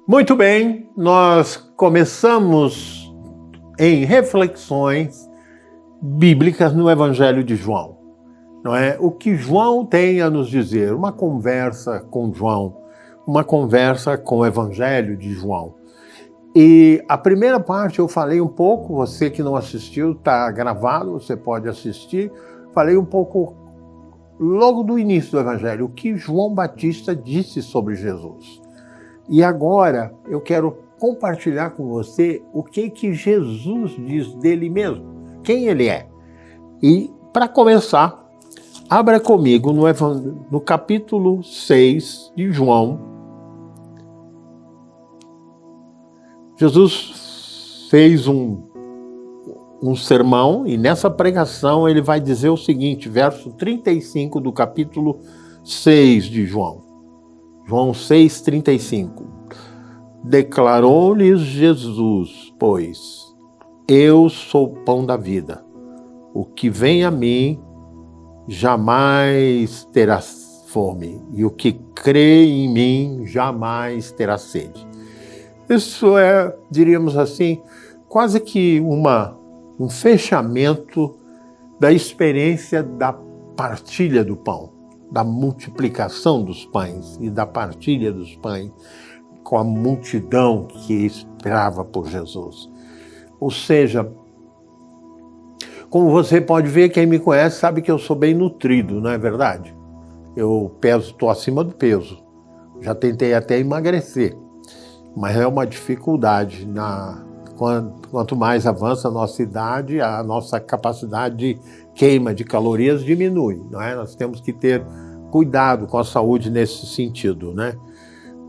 Muito bem, nós começamos em reflexões bíblicas no Evangelho de João. Não é? O que João tem a nos dizer, uma conversa com João, uma conversa com o Evangelho de João. E a primeira parte eu falei um pouco, você que não assistiu, está gravado, você pode assistir. Falei um pouco logo do início do Evangelho, o que João Batista disse sobre Jesus. E agora eu quero compartilhar com você o que Jesus diz dele mesmo, quem ele é. E para começar, abra comigo no capítulo 6 de João. Jesus fez um sermão e nessa pregação ele vai dizer o seguinte, verso 35 do capítulo 6 de João. João 6,35. Declarou-lhes Jesus, pois, eu sou o pão da vida. O que vem a mim jamais terá fome, e o que crê em mim jamais terá sede. Isso é, diríamos assim, quase que um fechamento da experiência da partilha do pão, da multiplicação dos pães e da partilha dos pães com a multidão que esperava por Jesus. Ou seja, como você pode ver, quem me conhece sabe que eu sou bem nutrido, não é verdade? Eu estou acima do peso, já tentei até emagrecer, mas é uma dificuldade. Quanto mais avança a nossa idade, a nossa capacidade de queima de calorias diminui, não é? Nós temos que ter cuidado com a saúde nesse sentido, né?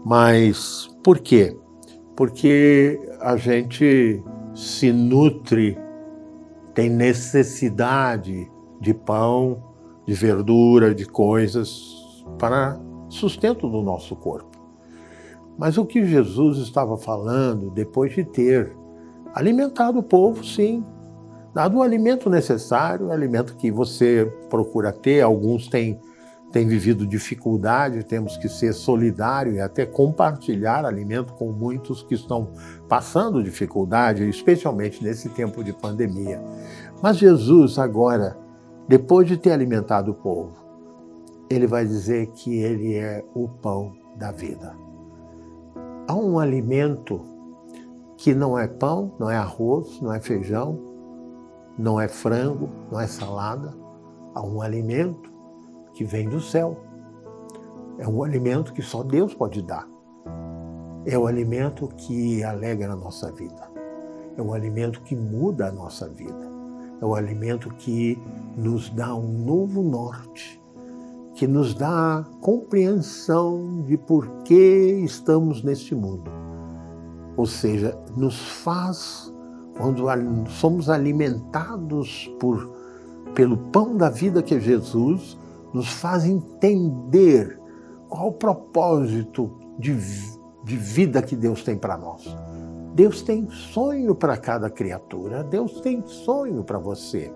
Mas por quê? Porque a gente se nutre, tem necessidade de pão, de verdura, de coisas para sustento do nosso corpo. Mas o que Jesus estava falando, depois de ter alimentado o povo, sim, dado o alimento necessário, o alimento que você procura ter, alguns têm vivido dificuldade, temos que ser solidários e até compartilhar alimento com muitos que estão passando dificuldade, especialmente nesse tempo de pandemia. Mas Jesus agora, depois de ter alimentado o povo, ele vai dizer que ele é o pão da vida. Há um alimento que não é pão, não é arroz, não é feijão, não é frango, não é salada. Há um alimento que vem do céu. É um alimento que só Deus pode dar. É o alimento que alegra a nossa vida. É um alimento que muda a nossa vida. É o alimento que nos dá um novo norte, que nos dá compreensão de por que estamos neste mundo. Ou seja, nos faz, quando somos alimentados pelo pão da vida que é Jesus, nos faz entender qual o propósito de vida que Deus tem para nós. Deus tem sonho para cada criatura, Deus tem sonho para você.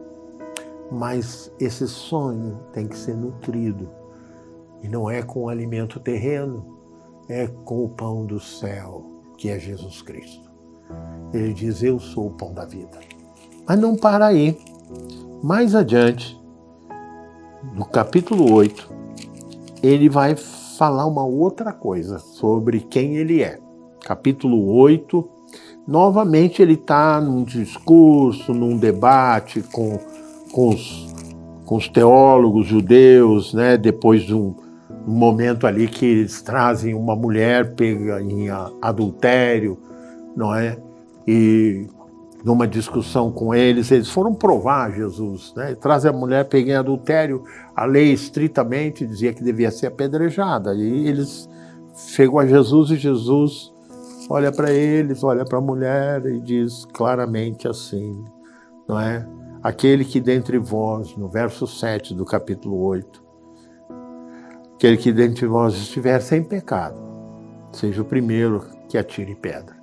Mas esse sonho tem que ser nutrido. E não é com o alimento terreno, é com o pão do céu, que é Jesus Cristo. Ele diz, eu sou o pão da vida. Mas não para aí. Mais adiante, no capítulo 8, ele vai falar uma outra coisa sobre quem ele é. Capítulo 8, novamente ele está num discurso, num debate com os teólogos judeus, né? Depois de um momento ali que eles trazem uma mulher pega em adultério, não é? E numa discussão com eles foram provar Jesus, né? Traz a mulher pega em adultério, a lei estritamente dizia que devia ser apedrejada. E eles chegam a Jesus e Jesus olha para eles, olha para a mulher e diz claramente assim, não é? Aquele que dentre vós, no verso 7 do capítulo 8, aquele que dentre vós estiver sem pecado, seja o primeiro que atire pedra.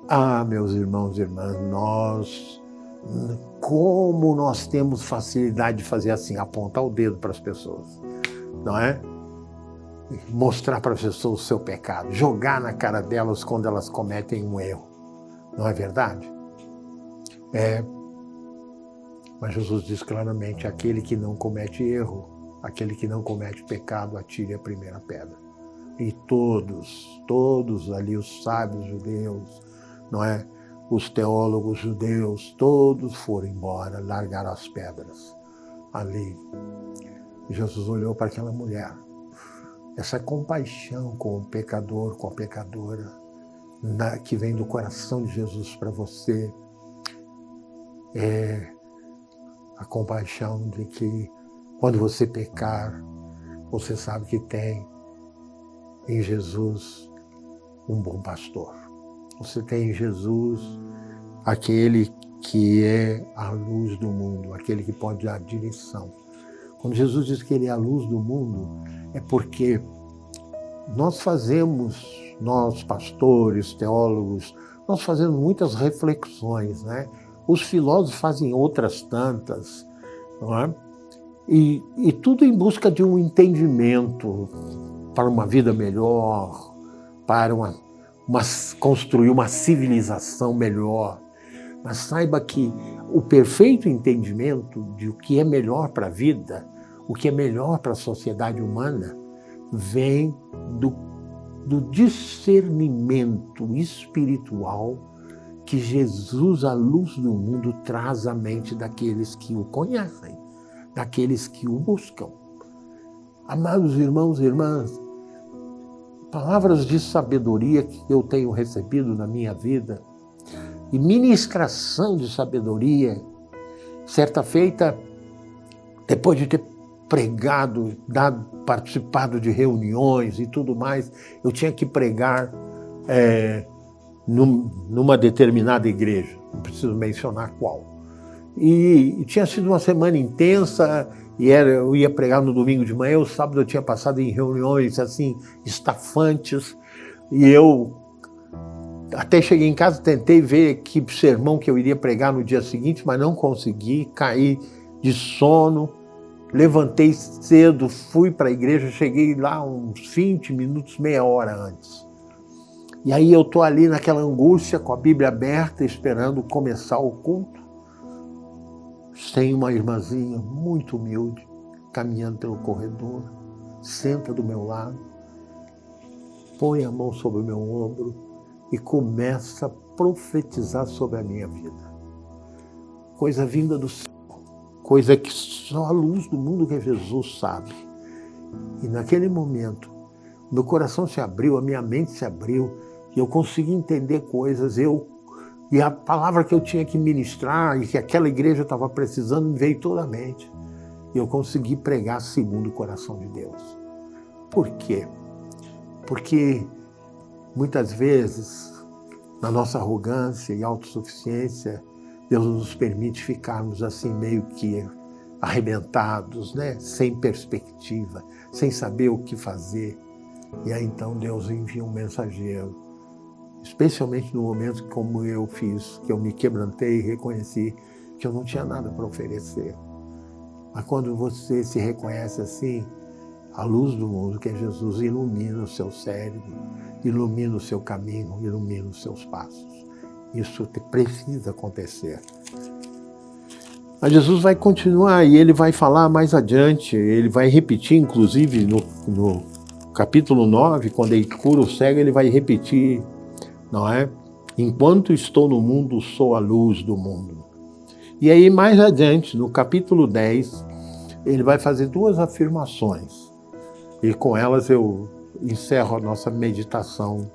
Ah, meus irmãos e irmãs, como nós temos facilidade de fazer assim, apontar o dedo para as pessoas, não é? mostrar para as pessoas o seu pecado, jogar na cara delas quando elas cometem um erro. Não é verdade? Mas Jesus diz claramente, aquele que não comete erro, aquele que não comete pecado, atire a primeira pedra. E todos ali, os sábios judeus, não é? Os teólogos judeus, todos foram embora, largaram as pedras ali. Jesus olhou para aquela mulher. Essa compaixão com o pecador, com a pecadora, que vem do coração de Jesus para você, é a compaixão de que quando você pecar, você sabe que tem em Jesus um bom pastor. Você tem em Jesus aquele que é a luz do mundo, aquele que pode dar direção. Quando Jesus diz que ele é a luz do mundo, é porque nós pastores, teólogos, nós fazemos muitas reflexões, né? Os filósofos fazem outras tantas, não é? E tudo em busca de um entendimento para uma vida melhor, para construir uma civilização melhor. Mas saiba que o perfeito entendimento de o que é melhor para a vida, o que é melhor para a sociedade humana, vem do discernimento espiritual que Jesus, a luz do mundo, traz à mente daqueles que o conhecem, daqueles que o buscam. Amados irmãos e irmãs, palavras de sabedoria que eu tenho recebido na minha vida, e ministração de sabedoria, certa feita, depois de ter pregado, participado de reuniões e tudo mais, eu tinha que pregar numa determinada igreja, não preciso mencionar qual. E tinha sido uma semana intensa, eu ia pregar no domingo de manhã, o sábado eu tinha passado em reuniões assim, estafantes, e eu até cheguei em casa, tentei ver que sermão que eu iria pregar no dia seguinte, mas não consegui, caí de sono, levantei cedo, fui para a igreja, cheguei lá uns 20 minutos, meia hora antes. E aí eu estou ali naquela angústia, com a Bíblia aberta, esperando começar o culto. Tem uma irmãzinha muito humilde, caminhando pelo corredor, senta do meu lado, põe a mão sobre o meu ombro e começa a profetizar sobre a minha vida. Coisa vinda do céu, coisa que só a luz do mundo que é Jesus sabe. E naquele momento, meu coração se abriu, a minha mente se abriu, e eu consegui entender coisas, e a palavra que eu tinha que ministrar e que aquela igreja estava precisando me veio toda a mente. E eu consegui pregar segundo o coração de Deus. Por quê? Porque muitas vezes, na nossa arrogância e autossuficiência, Deus nos permite ficarmos assim meio que arrebentados, né? Sem perspectiva, sem saber o que fazer. E aí então Deus envia um mensageiro, especialmente no momento como eu fiz, que eu me quebrantei e reconheci que eu não tinha nada para oferecer. Mas quando você se reconhece assim, a luz do mundo, que é Jesus, ilumina o seu cérebro, ilumina o seu caminho, ilumina os seus passos. Isso precisa acontecer. Mas Jesus vai continuar e ele vai falar mais adiante, ele vai repetir, inclusive no capítulo 9, quando ele cura o cego, ele vai repetir, não é? Enquanto estou no mundo, sou a luz do mundo. E aí, mais adiante, no capítulo 10, ele vai fazer duas afirmações. E com elas eu encerro a nossa meditação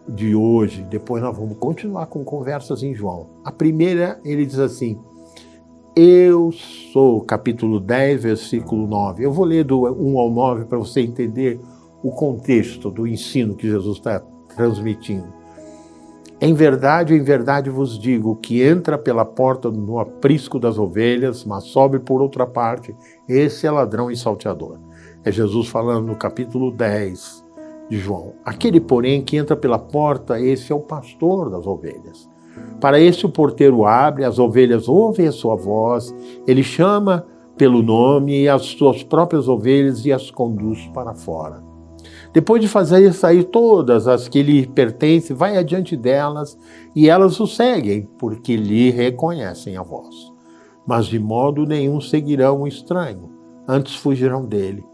de hoje. Depois nós vamos continuar com conversas em João. A primeira, ele diz assim, eu sou, capítulo 10, versículo 9. Eu vou ler do 1 ao 9 para você entender o contexto do ensino que Jesus está transmitindo. Em verdade vos digo que entra pela porta no aprisco das ovelhas, mas sobe por outra parte, esse é ladrão e salteador. É Jesus falando no capítulo 10 de João. Aquele, porém, que entra pela porta, esse é o pastor das ovelhas. Para esse o porteiro abre, as ovelhas ouvem a sua voz, ele chama pelo nome e as suas próprias ovelhas e as conduz para fora. Depois de fazer sair todas as que lhe pertencem, vai adiante delas, e elas o seguem, porque lhe reconhecem a voz. Mas de modo nenhum seguirão o estranho, antes fugirão dele,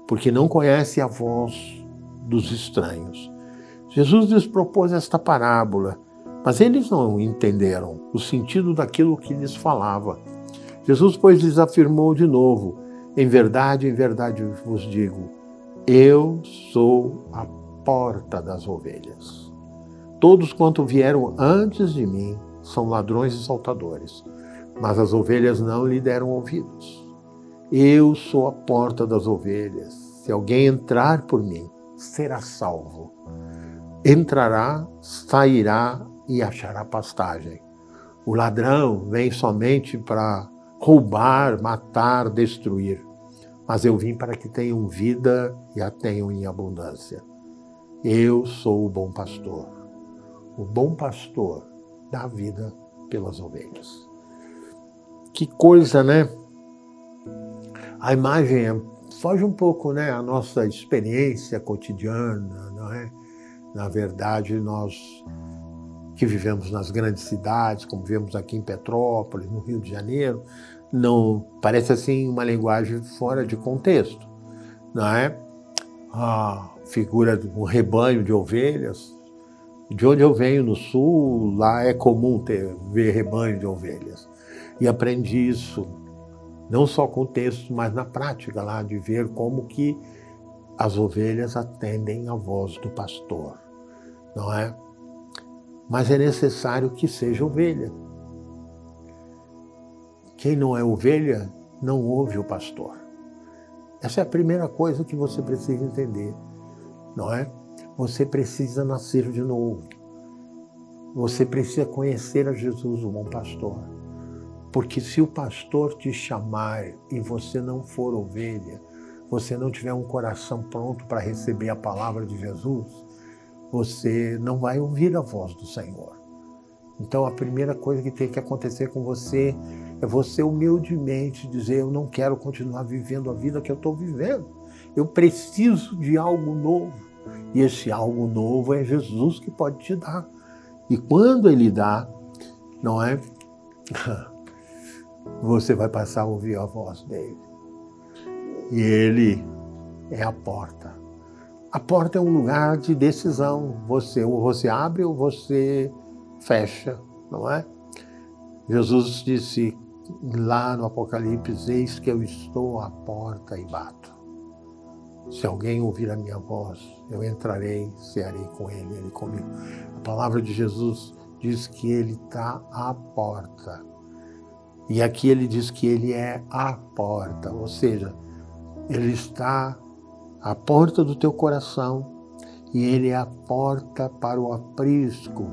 porque não conhecem a voz dos estranhos. Jesus lhes propôs esta parábola, mas eles não entenderam o sentido daquilo que lhes falava. Jesus, pois, lhes afirmou de novo: em verdade vos digo, eu sou a porta das ovelhas. Todos quanto vieram antes de mim são ladrões e saltadores, mas as ovelhas não lhe deram ouvidos. Eu sou a porta das ovelhas. Se alguém entrar por mim, será salvo. Entrará, sairá e achará pastagem. O ladrão vem somente para roubar, matar, destruir. Mas eu vim para que tenham vida e a tenham em abundância. Eu sou o bom pastor. O bom pastor dá vida pelas ovelhas. Que coisa, né? A imagem foge um pouco, né, a nossa experiência cotidiana, não é? Na verdade, nós que vivemos nas grandes cidades, como vivemos aqui em Petrópolis, no Rio de Janeiro, não parece assim uma linguagem fora de contexto, não é? A figura de um rebanho de ovelhas. De onde eu venho, no sul, lá é comum ver rebanho de ovelhas. E aprendi isso, não só com o texto, mas na prática lá, de ver como que as ovelhas atendem à voz do pastor, não é? Mas é necessário que seja ovelha. Quem não é ovelha, não ouve o pastor. Essa é a primeira coisa que você precisa entender, não é? Você precisa nascer de novo. Você precisa conhecer a Jesus, o bom pastor. Porque se o pastor te chamar e você não for ovelha, você não tiver um coração pronto para receber a palavra de Jesus, você não vai ouvir a voz do Senhor. Então a primeira coisa que tem que acontecer com você é você humildemente dizer: eu não quero continuar vivendo a vida que eu estou vivendo. Eu preciso de algo novo. E esse algo novo é Jesus que pode te dar. E quando Ele dá, não é? Você vai passar a ouvir a voz dele. E Ele é a porta. A porta é um lugar de decisão. Ou você abre ou você fecha, não é? Jesus disse lá no Apocalipse: eis que eu estou à porta e bato. Se alguém ouvir a minha voz, eu entrarei, cearei com ele, ele comigo. A palavra de Jesus diz que ele está à porta. E aqui ele diz que ele é a porta, ou seja, ele está à porta do teu coração e ele é a porta para o aprisco,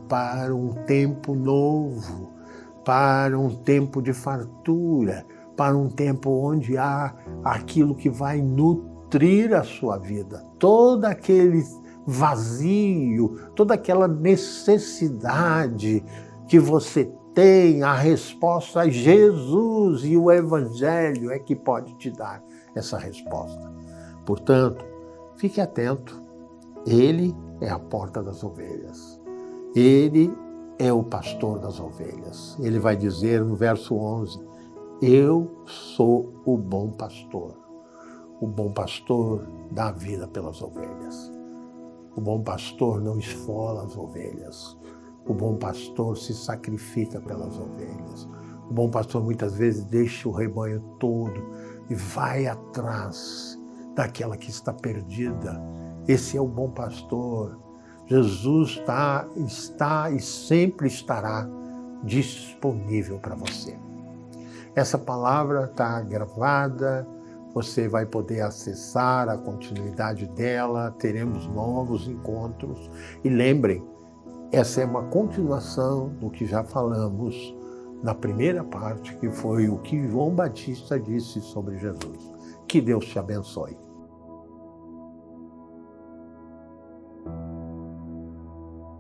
para um tempo novo, para um tempo de fartura, para um tempo onde há aquilo que vai nutrir a sua vida. Todo aquele vazio, toda aquela necessidade que você tem, a resposta, Jesus e o Evangelho é que pode te dar essa resposta. Portanto, fique atento. Ele é a porta das ovelhas. Ele é o pastor das ovelhas. Ele vai dizer no verso 11, eu sou o bom pastor. O bom pastor dá vida pelas ovelhas. O bom pastor não esfola as ovelhas. O bom pastor se sacrifica pelas ovelhas. O bom pastor muitas vezes deixa o rebanho todo e vai atrás daquela que está perdida. Esse é o bom pastor. Jesus está e sempre estará disponível para você. Essa palavra está gravada, você vai poder acessar a continuidade dela, teremos novos encontros. E lembrem, essa é uma continuação do que já falamos na primeira parte, que foi o que João Batista disse sobre Jesus. Que Deus te abençoe.